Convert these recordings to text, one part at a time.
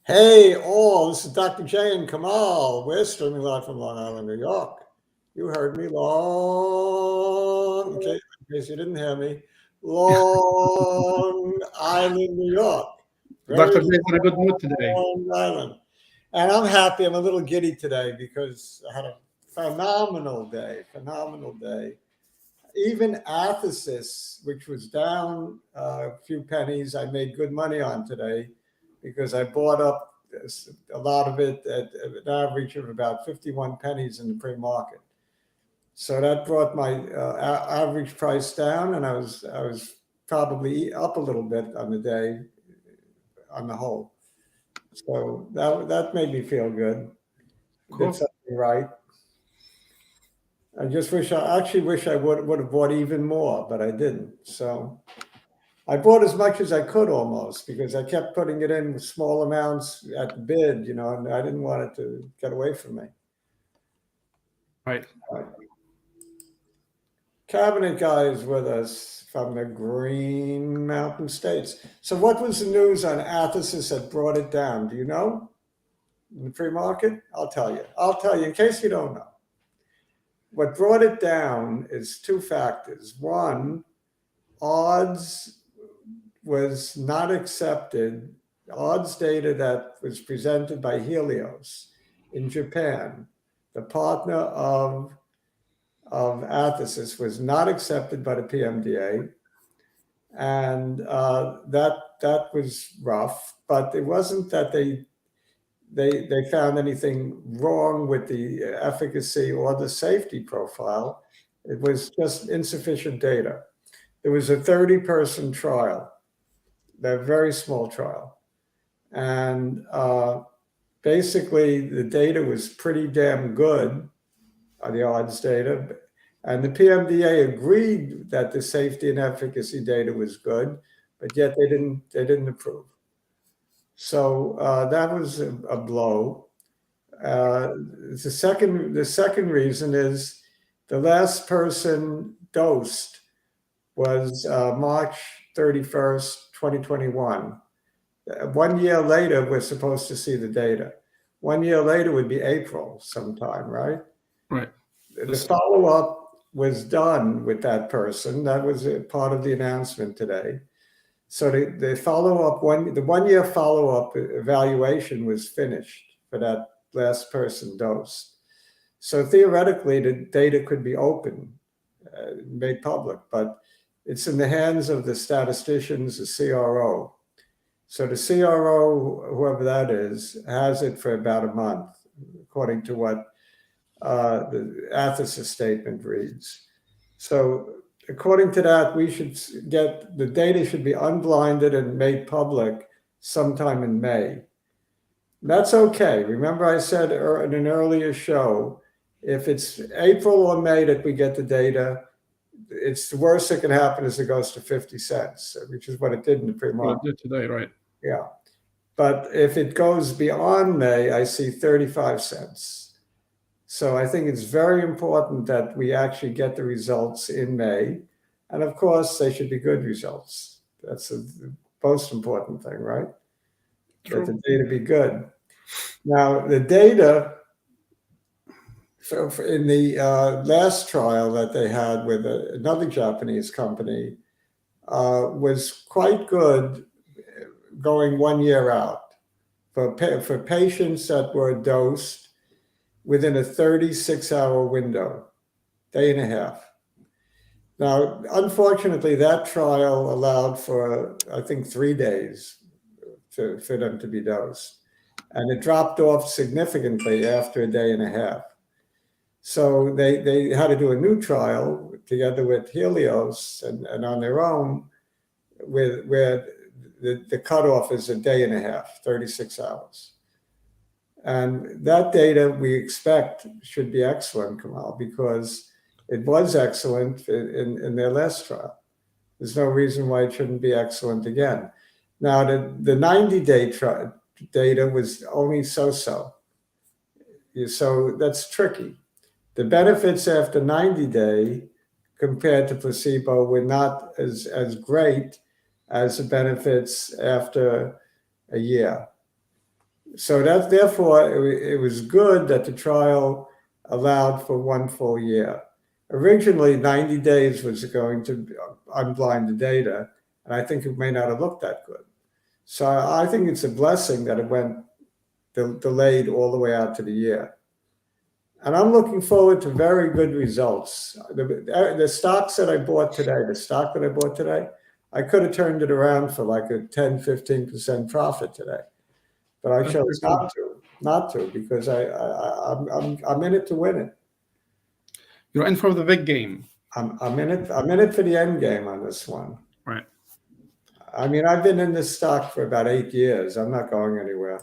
Hey, all, this is Dr. Arjun Kamal. We're streaming live from Long Island, New York. You heard me in case you didn't hear me, Long Island, New York. Very Dr. J is in a good mood today. Long Island. And I'm happy. I'm a little giddy today because I had a phenomenal day, phenomenal day. Even Athesis, which was down a few pennies, I made good money on today because I bought up a lot of it at an average of about 51 pennies in the pre-market. So that brought my average price down, and I was probably up a little bit on the day on the whole. So that made me feel good. Did Cool. something right. I actually wish I would have bought even more, but I didn't. So I bought as much as I could almost because I kept putting it in with small amounts at the bid, and I didn't want it to get away from me. Right. Right. Cabinet guy is with us from the Green Mountain States. So what was the news on Athesis that brought it down? Do you know? In the pre-market? I'll tell you. I'll tell you in case you don't know. What brought it down is two factors. One, odds was not accepted. Odds data that was presented by Helios in Japan, the partner of Athesis, was not accepted by the PMDA, and that was rough. But it wasn't that they found anything wrong with the efficacy or the safety profile. It was just insufficient data. There was a 30-person trial, a very small trial. And basically, the data was pretty damn good, the odds data. And the PMDA agreed that the safety and efficacy data was good, but yet they didn't approve. So that was a blow. The second reason is the last person dosed was March 31st, 2021. 1 year later, we're supposed to see the data. 1 year later would be April sometime, right? Right. The follow-up was done with that person. That was a part of the announcement today. So the follow-up, the 1 year follow-up evaluation was finished for that last person dosed. So theoretically, the data could be open, made public, but it's in the hands of the statisticians, the CRO. So the CRO, whoever that is, has it for about a month, according to what the Athesis statement reads. So according to that, we should get the data should be unblinded and made public sometime in May. That's okay. Remember, I said in an earlier show, if it's April or May that we get the data, it's the worst that can happen is it goes to 50 cents, which is what it did in the pre-market. Well, today, right? Yeah. But if it goes beyond May, I see 35 cents. So I think it's very important that we actually get the results in May. And of course, they should be good results. That's the most important thing, right? True. That the data be good. Now, the data in the last trial that they had with another Japanese company was quite good going 1 year out for patients that were dosed within a 36-hour window, day and a half. Now, unfortunately, that trial allowed for, I think, 3 days for them to be dosed. And it dropped off significantly after a day and a half. So they had to do a new trial together with Helios and on their own, where the cutoff is a day and a half, 36 hours. And that data we expect should be excellent, Kamal, because it was excellent in their last trial. There's no reason why it shouldn't be excellent again. Now, the 90-day data was only so-so. So that's tricky. The benefits after 90-day compared to placebo were not as great as the benefits after a year. So that therefore it was good that the trial allowed for 1 full year. Originally, 90 days was going to unblind the data, and I think it may not have looked that good. So I think it's a blessing that it went delayed all the way out to the year. And I'm looking forward to very good results. The stocks that I bought today, I could have turned it around for like a 10, 15% profit today. But I chose not to, because I'm in it to win it. You're in for the big game. I'm in it for the end game on this one. Right. I mean, I've been in this stock for about 8 years. I'm not going anywhere.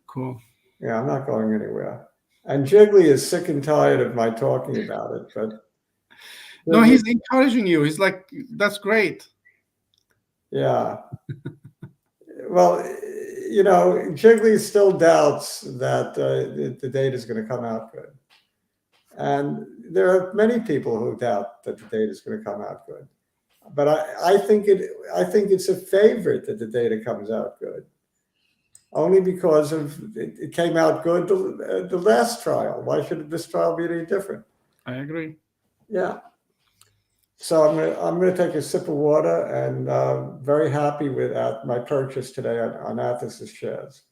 Cool. Yeah, I'm not going anywhere. And Jiggly is sick and tired of my talking about it, but no, he's encouraging you. He's like, that's great. Yeah. Well, you know, Jiggly still doubts that the data is going to come out good. And there are many people who doubt that the data is going to come out good. But I think it's a favorite that the data comes out good. Only because it came out good the last trial. Why should this trial be any different? I agree. Yeah. So I'm going to take a sip of water, and very happy with my purchase today on Athos's shares.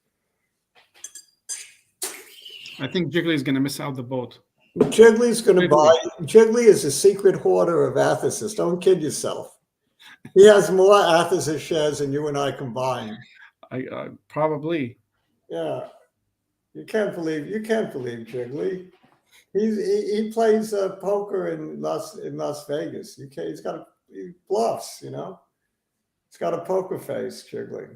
I think Jiggly is going to miss out the boat. Jiggly's going to buy. Jiggly is a secret hoarder of Athos's. Don't kid yourself. He has more Athos's shares than you and I combined. I probably. Yeah, you can't believe Jiggly. He plays poker in Las Vegas. He bluffs, you know. He's got a poker face, Jiggly.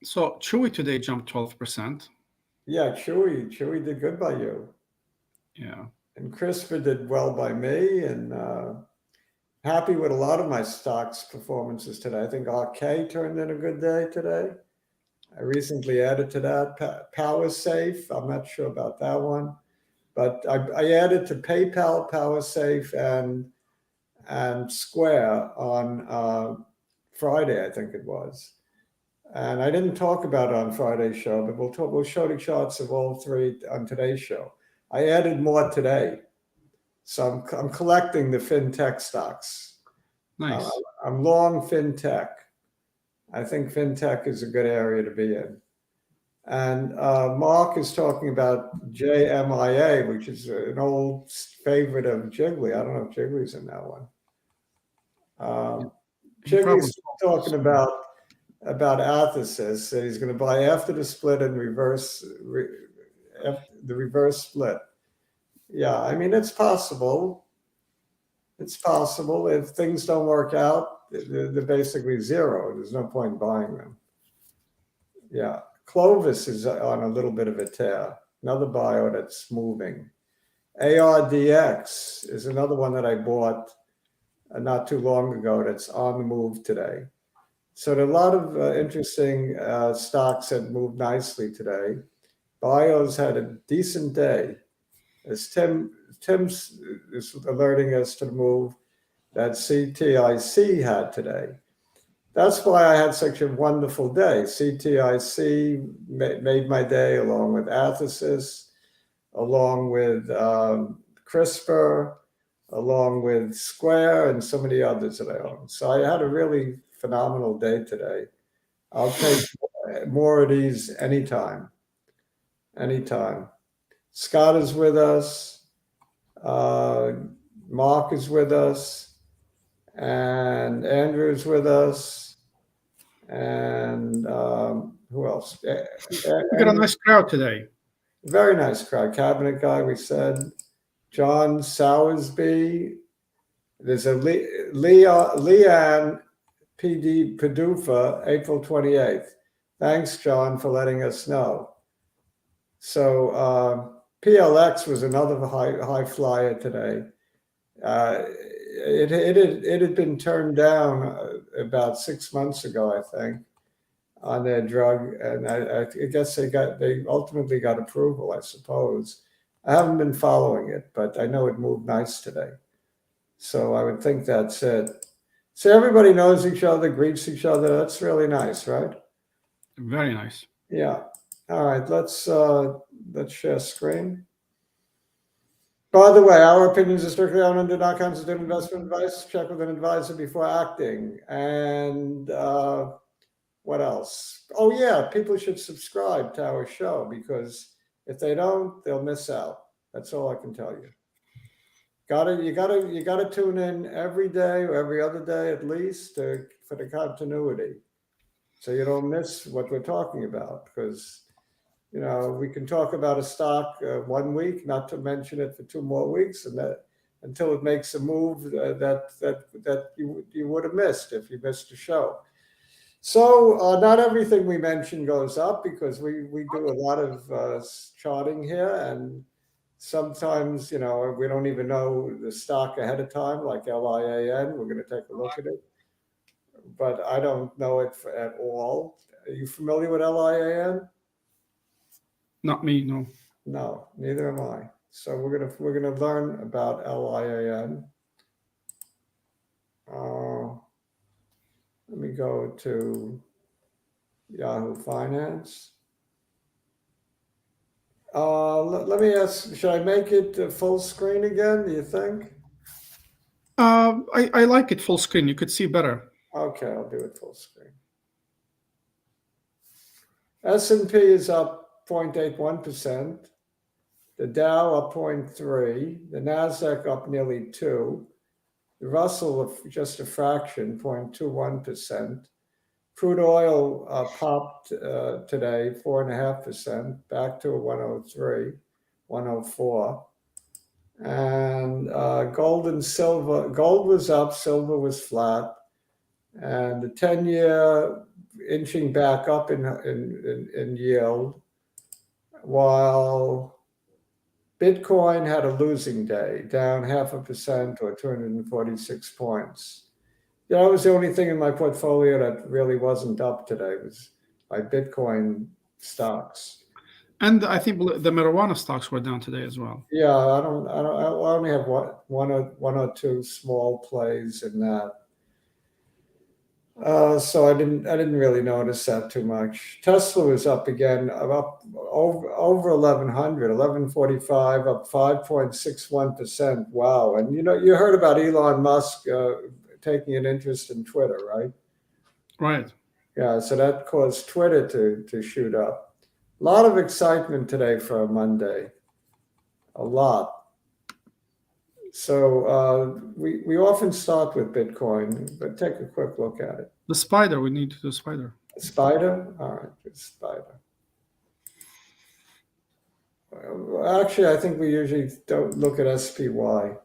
So Chewy today jumped 12%. Yeah, Chewy did good by you. Yeah. And CRISPR did well by me, and happy with a lot of my stocks' performances today. I think RK turned in a good day today. I recently added to that. Power Safe, I'm not sure about that one. But I added to PayPal, PowerSafe, and Square on Friday, I think it was. And I didn't talk about it on Friday's show, but we'll show the charts of all three on today's show. I added more today, so I'm collecting the fintech stocks. Nice. I'm long fintech. I think fintech is a good area to be in. And Mark is talking about JMIA, which is an old favorite of Jiggly. I don't know if Jiggly's in that one. Jiggly's talking about Athosys, that he's going to buy after the split and the reverse split. Yeah, I mean, it's possible. It's possible. If things don't work out, they're basically zero. There's no point in buying them. Yeah. Clovis is on a little bit of a tear. Another bio that's moving. ARDX is another one that I bought not too long ago that's on the move today. So there are a lot of interesting stocks that moved nicely today. Bios had a decent day. As Tim's is alerting us to the move that CTIC had today. That's why I had such a wonderful day. CTIC made my day, along with Athosys, along with CRISPR, along with Square, and so many others that I own. So I had a really phenomenal day today. I'll take more of these anytime. Anytime. Scott is with us. Mark is with us. And Andrew's with us. And who else? We got a nice crowd today. Very nice crowd. Cabinet guy, we said. John Sowersby. There's a Leanne PD Padufa, April 28th. Thanks, John, for letting us know. So PLX was another high flyer today. It had been turned down about 6 months ago, I think, on their drug, and I guess they ultimately got approval, I suppose. I haven't been following it, but I know it moved nice today. So I would think that's it. So everybody knows each other, greets each other. That's really nice, right? Very nice. Yeah. All right. Let's share screen. By the way, our opinions are strictly owned and do not constitute investment advice. Check with an advisor before acting. And what else? Oh yeah, people should subscribe to our show because if they don't, they'll miss out. That's all I can tell you. You gotta tune in every day or every other day at least for the continuity, so you don't miss what we're talking about. Because we can talk about a stock 1 week, not to mention it for 2 more weeks, and that until it makes a move that you would have missed if you missed a show. So not everything we mention goes up because we do a lot of charting here, and sometimes we don't even know the stock ahead of time, like LIAN. We're going to take a look at it, but I don't know it at all. Are you familiar with LIAN? Not me, no. No, neither am I. So we're gonna learn about LIAN. Let me go to Yahoo Finance. Let me ask, should I make it full screen again, do you think? I like it full screen. You could see better. Okay, I'll do it full screen. S&P is up 0.81%. The Dow up 0.3. The Nasdaq up nearly 2. The Russell just a fraction, 0.21%. Crude oil popped today, 4.5%, back to a 103, 104. And gold and silver, gold was up, silver was flat. And the 10-year inching back up in yield, while Bitcoin had a losing day, down 0.5% or 246 points. That was the only thing in my portfolio that really wasn't up today, was my Bitcoin stocks. And I think the marijuana stocks were down today as well. Yeah, I only have one or two small plays in that. So I didn't really notice that too much. Tesla was up again, up over 1100, 1145, up 5.61%. Wow. And you heard about Elon Musk taking an interest in Twitter, right? Right. Yeah, so that caused Twitter to shoot up. A lot of excitement today for a Monday. A lot. So we often start with Bitcoin, but take a quick look at it. The spider, we need to do spider. Spider? All right, good spider. Actually, I think we usually don't look at SPY.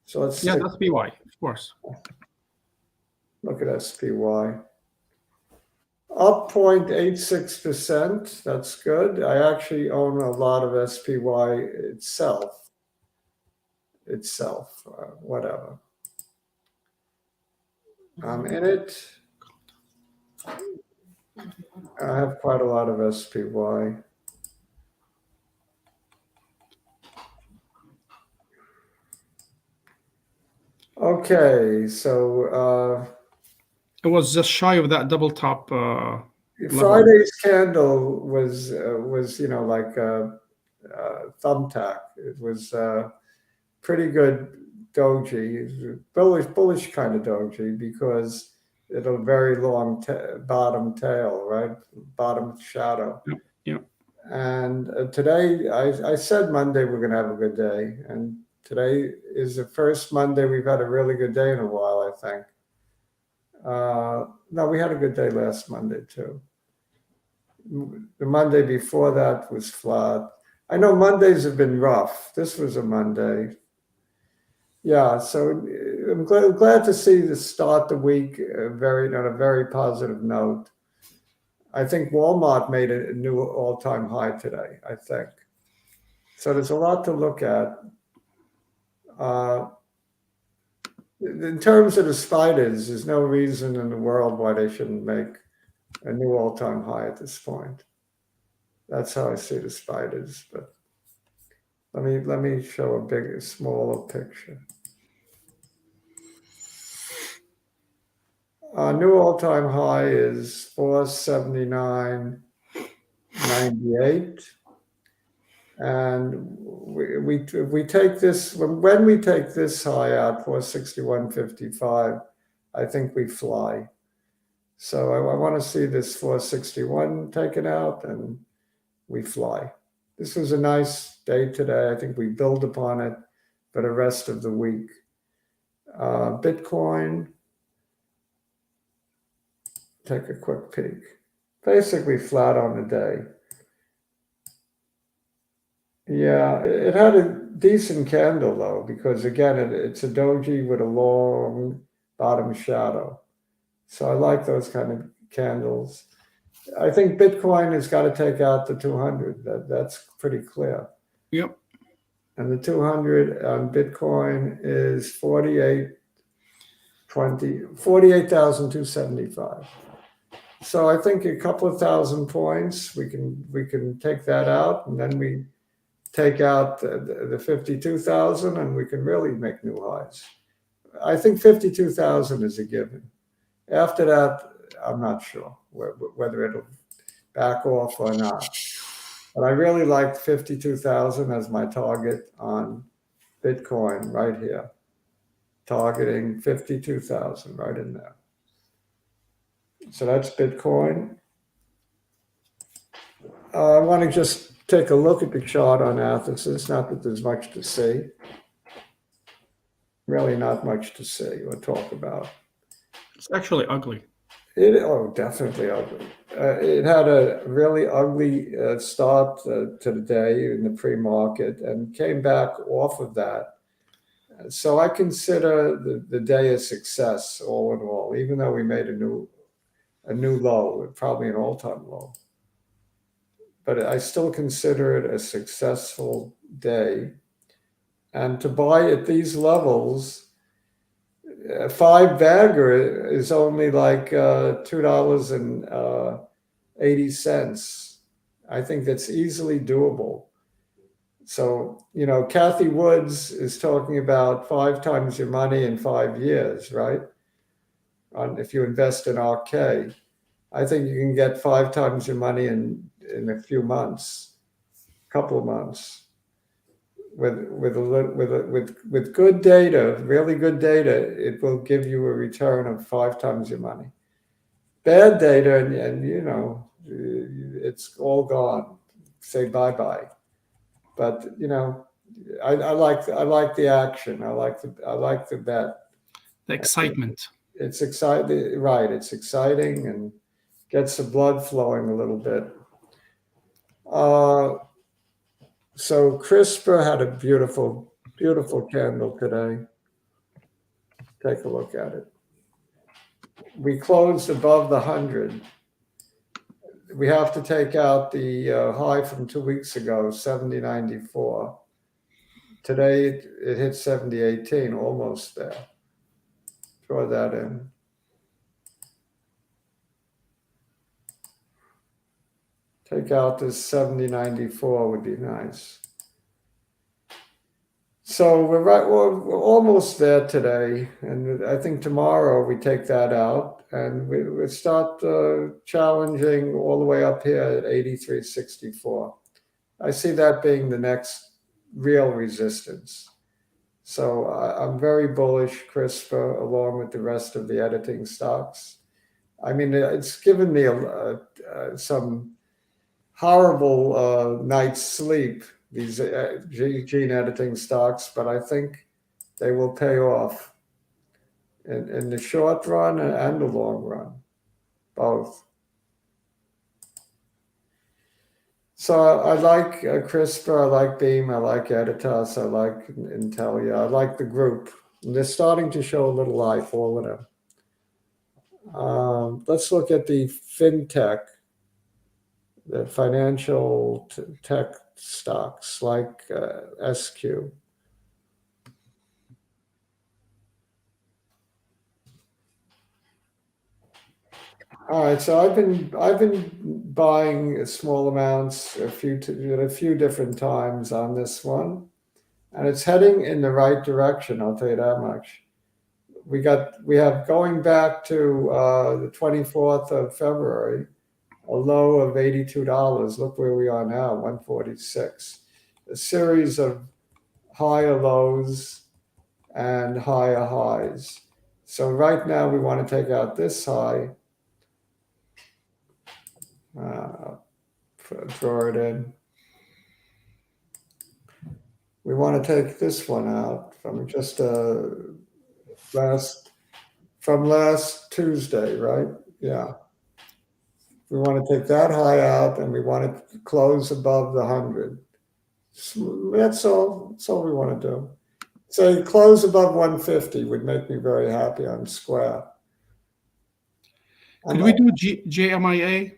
So let's that's BY, of course. Look at SPY. Up 0.86%. That's good. I actually own a lot of SPY itself. Whatever. I'm in it. I have quite a lot of SPY. Okay, so it was just shy of that double top. Friday's candle was like a thumbtack. It was pretty good doji, bullish kind of doji, because it'll very long bottom tail, right? Bottom shadow. Yeah. And today, I said Monday we're going to have a good day, and today is the first Monday we've had a really good day in a while, I think. No, we had a good day last Monday too. The Monday before that was flat. I know Mondays have been rough. This was a Monday. Yeah, so I'm glad to see the start the week on a very positive note. I think Walmart made a new all-time high today, I think. So there's a lot to look at. In terms of the spiders, there's no reason in the world why they shouldn't make a new all-time high at this point. That's how I see the spiders. But let me show a smaller picture. New all-time high is 479. 98. And we take this, when we take this high out, 461.55, I think we fly. So I want to see this 461 taken out and we fly. This was a nice day today. I think we build upon it for the rest of the week. Bitcoin, take a quick peek. Basically flat on the day. Yeah, it had a decent candle though, because again, it's a doji with a long bottom shadow. So I like those kind of candles. I think Bitcoin has got to take out the 200. That's pretty clear. Yep. And the 200 on Bitcoin is 48,275. So I think a couple of thousand points, we can take that out, and then we take out the 52,000 and we can really make new highs. I think 52,000 is a given. After that, I'm not sure whether it'll back off or not. But I really like 52,000 as my target on Bitcoin right here. Targeting 52,000 right in there. So that's Bitcoin. I want to just take a look at the chart on Athesis. Not that there's much to see. Really not much to see or talk about. It's actually ugly. Definitely ugly. It had a really ugly start to the day in the pre-market and came back off of that. So I consider the day a success all in all, even though we made a new low, probably an all-time low. But I still consider it a successful day. And to buy at these levels, 5 bagger is only like $2.80. I think that's easily doable. So, Kathy Woods is talking about 5 times your money in 5 years, right? If you invest in RK, I think you can get 5 times your money in a few months, couple of months. With good data, really good data, it will give you a return of 5 times your money. Bad data, and it's all gone. Say bye-bye. But I like the action. I like the bet. The excitement. It's exciting, right? It's exciting and gets the blood flowing a little bit. So CRISPR had a beautiful, beautiful candle today. Take a look at it. We closed above the 100. We have to take out the high from 2 weeks ago, 70.94. Today it hit 70.18, almost there. Throw that in. Take out this 70.94 would be nice. So we're almost there today, and I think tomorrow we take that out and we start challenging all the way up here at 83.64. I see that being the next real resistance. So I'm very bullish CRISPR along with the rest of the editing stocks. I mean, it's given me some horrible night's sleep, these gene editing stocks, but I think they will pay off in the short run and the long run, both. So I like CRISPR, I like Beam, I like Editas, I like Intelia, I like the group. And they're starting to show a little life, all of them. Let's look at the fintech, the financial tech stocks like SQ. All right, so I've been buying small amounts at a few different times on this one, and it's heading in the right direction. I'll tell you that much. We have going back to the 24th of February. a low of $82. Look where we are now, 146. A series of higher lows and higher highs. So right now we want to take out this high, draw it in. We want to take this one out from just last Tuesday, right? Yeah. We want to take that high out, and we want to close above the 100. That's all. That's all we want to do. So close above 150 would make me very happy on square. Could we do JMIA?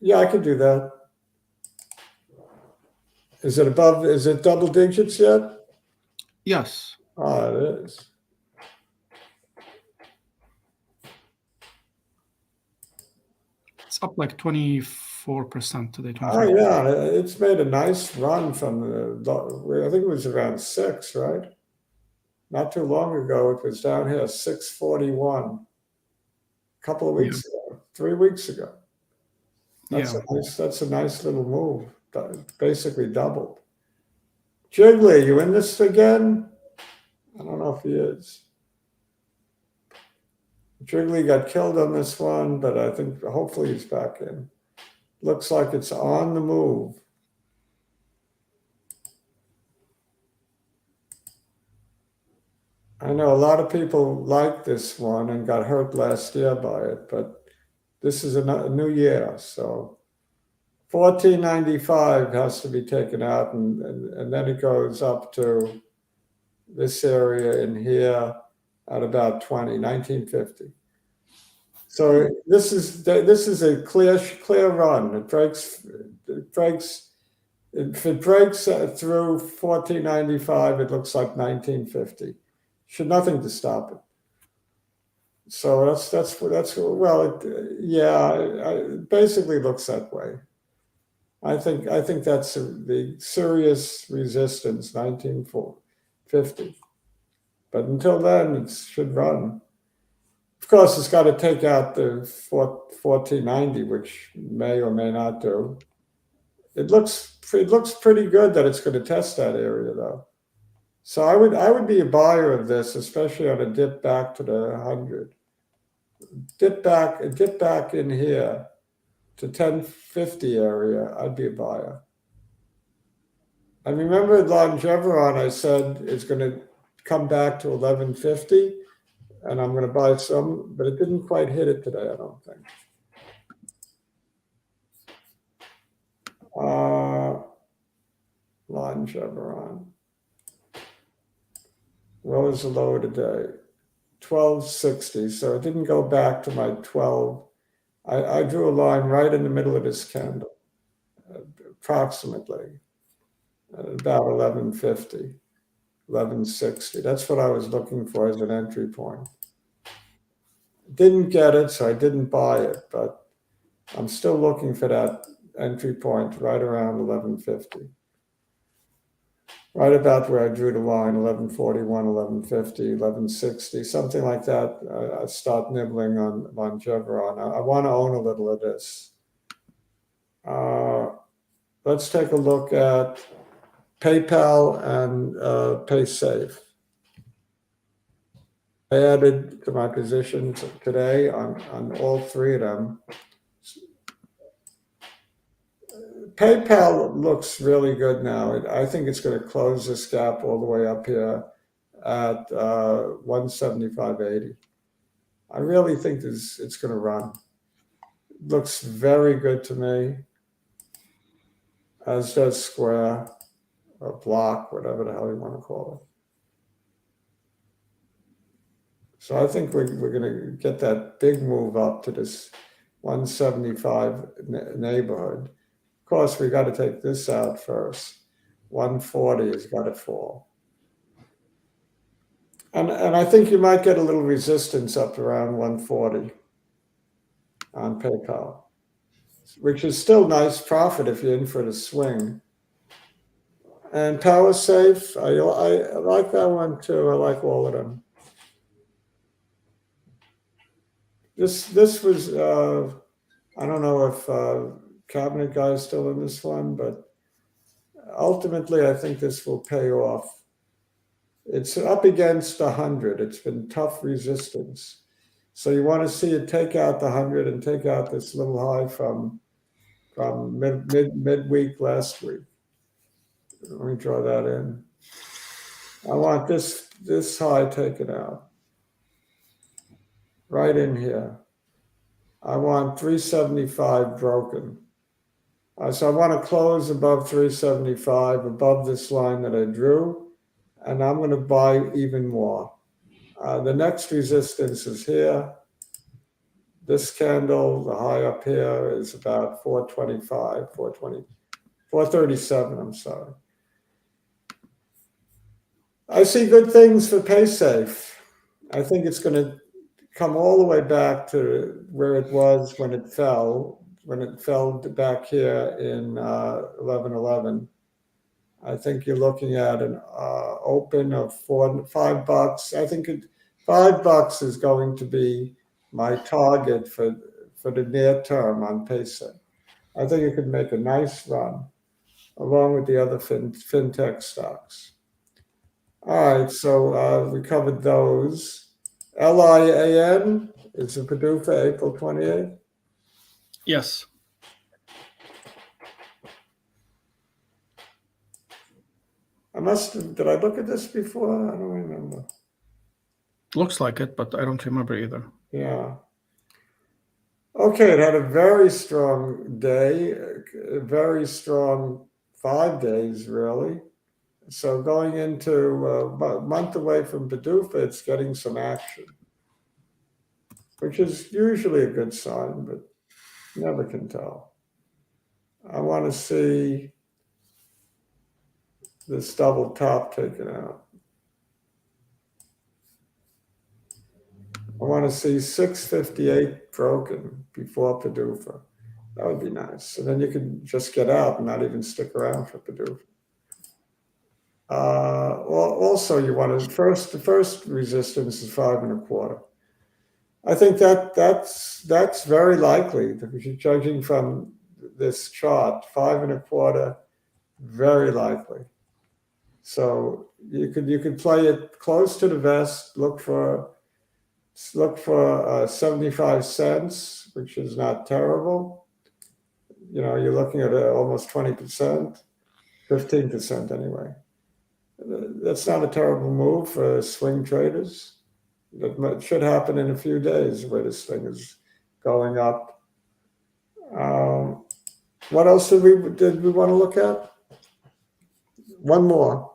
Yeah, I could do that. Is it above? Is it double digits yet? Yes. Oh, it is. It's up like 24% today. Oh, yeah. It's made a nice run from I think it was around 6, right? Not too long ago, it was down here, 641. A couple of weeks ago, 3 weeks ago. That's a nice little move. Basically doubled. Jiggly, you in this again? I don't know if he is. Jiggly got killed on this one, but I think hopefully he's back in. Looks like it's on the move. I know a lot of people like this one and got hurt last year by it, but this is a new year, so 1495 has to be taken out, and then it goes up to this area in here at about 1950. So this is a clear run. It breaks if it breaks through 1495, it looks like 1950. Should nothing to stop it. So that's well, it basically looks that way. I think that's the serious resistance, 1950. But until then, it should run. Of course, it's got to take out the 1490, which may or may not do. It looks pretty good that it's going to test that area, though. So I would be a buyer of this, especially on a dip back to the 100. Dip back in here to 1050 area. I'd be a buyer. I remember Longeveron, I said it's going to come back to 1150, and I'm going to buy some, but it didn't quite hit it today, I don't think. Longeveron. What was the low today? 1260. So it didn't go back to my 12. I drew a line right in the middle of this candle, approximately at about 1150, 1160. That's what I was looking for as an entry point. Didn't get it, so I didn't buy it, but I'm still looking for that entry point right around 1150. Right about where I drew the line, 1141, 1150, 1160, something like that. I start nibbling on Longeveron. I want to own a little of this. Let's take a look at PayPal and PaySafe. I added to my positions today on all three of them. PayPal looks really good now. I think it's going to close this gap all the way up here at 175.80. I really think it's going to run. It looks very good to me, as does Square or Block, whatever the hell you want to call it. So I think we're going to get that big move up to this 175 neighborhood. Of course, we got to take this out first. 140 has got to fall. And I think you might get a little resistance up around 140 on PayPal, which is still nice profit if you're in for the swing. And PowerSafe, I like that one too. I like all of them. This was I don't know if cabinet guy is still in this one, but ultimately, I think this will pay off. It's up against 100. It's been tough resistance. So you want to see it take out the 100 and take out this little high from midweek last week. Let me draw that in. I want this high taken out. Right in here. I want 375 broken. So I want to close above 375, above this line that I drew, and I'm going to buy even more. The next resistance is here. This candle, the high up here, is about 425, 420, 437, I'm sorry. I see good things for PaySafe. I think it's going to come all the way back to where it was when it fell back here in 1111. I think you're looking at an open of $5. I think $5 is going to be my target for the near term on PaySafe. I think it could make a nice run along with the other fintech stocks. All right, so we covered those. LIAN is a PDUFA April 28th. Yes. Did I look at this before? I don't remember. Looks like it, but I don't remember either. Yeah. Okay, it had a very strong day, a very strong 5 days, really. So going into about a month away from PDUFA, it's getting some action, which is usually a good sign, but never can tell. I want to see this double top taken out. I want to see 658 broken before PDUFA. That would be nice. And then you can just get out and not even stick around for PDUFA. Also, you want to the first resistance is 5.25. I think that's very likely. Judging from this chart, 5.25, very likely. So you could play it close to the vest. Look for 75 cents, which is not terrible. You know, you're looking at almost 20%, 15% anyway. That's not a terrible move for swing traders. That should happen in a few days where this thing is going up. What else did we want to look at? One more.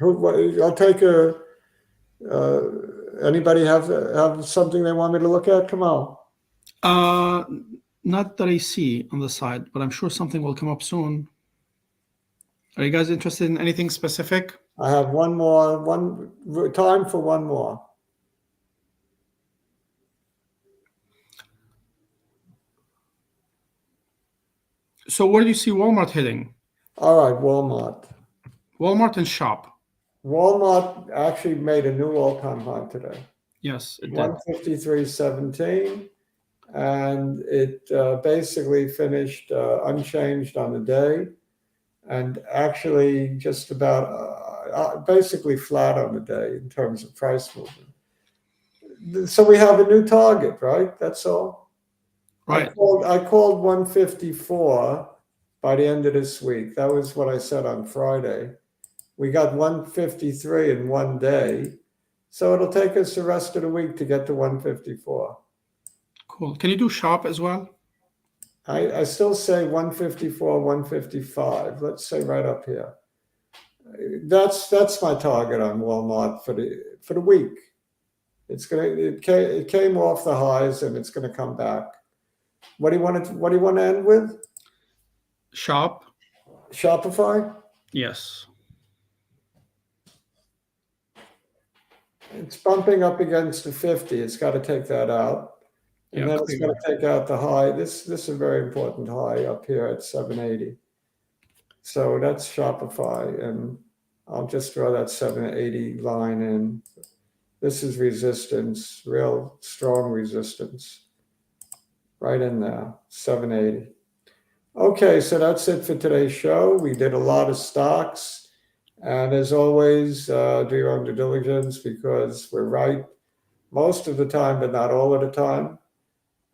I'll take a. Anybody have something they want me to look at? Come on. Not that I see on the side, but I'm sure something will come up soon. Are you guys interested in anything specific? I have one time for one more. So where do you see Walmart hitting? All right, Walmart. Walmart and Shop. Walmart actually made a new all-time high today. Yes, it did. 153.17, and it basically finished unchanged on the day, and actually just about basically flat on the day in terms of price movement. So we have a new target, right? That's all. Right. I called 154 by the end of this week. That was what I said on Friday. We got 153 in one day. So it'll take us the rest of the week to get to 154. Cool. Can you do Shop as well? I still say 154, 155. Let's say right up here. That's my target on Walmart for the week. It came off the highs and it's going to come back. What do you want to end with? Shop. Shopify? Yes. It's bumping up against the 50. It's got to take that out. And then it's got to take out the high. This is a very important high up here at 780. So that's Shopify. And I'll just draw that 780 line in. This is resistance, real strong resistance. right in there, 780. Okay, so that's it for today's show. We did a lot of stocks. And as always, do your own due diligence because we're right most of the time, but not all of the time.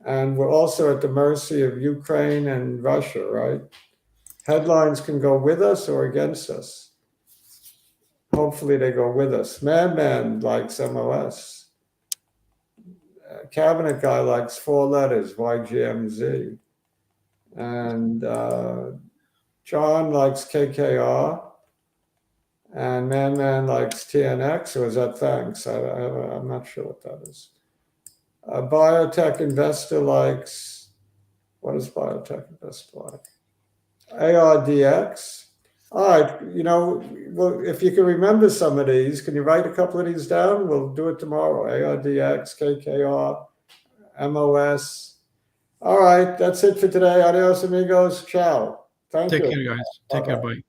And we're also at the mercy of Ukraine and Russia, right? Headlines can go with us or against us. Hopefully they go with us. Madman likes MOS. Cabinet guy likes 4 letters, YGMZ. And John likes KKR. And Man likes TNX, or is that thanks? I'm not sure what that is. Biotech investor likes, what is biotech investor like? ARDX. All right, well, if you can remember some of these, can you write a couple of these down? We'll do it tomorrow. ARDX, KKR, MOS. All right, that's it for today. Adios, amigos. Ciao. Thank you. Take care, guys. Take care. Bye-bye. Bye.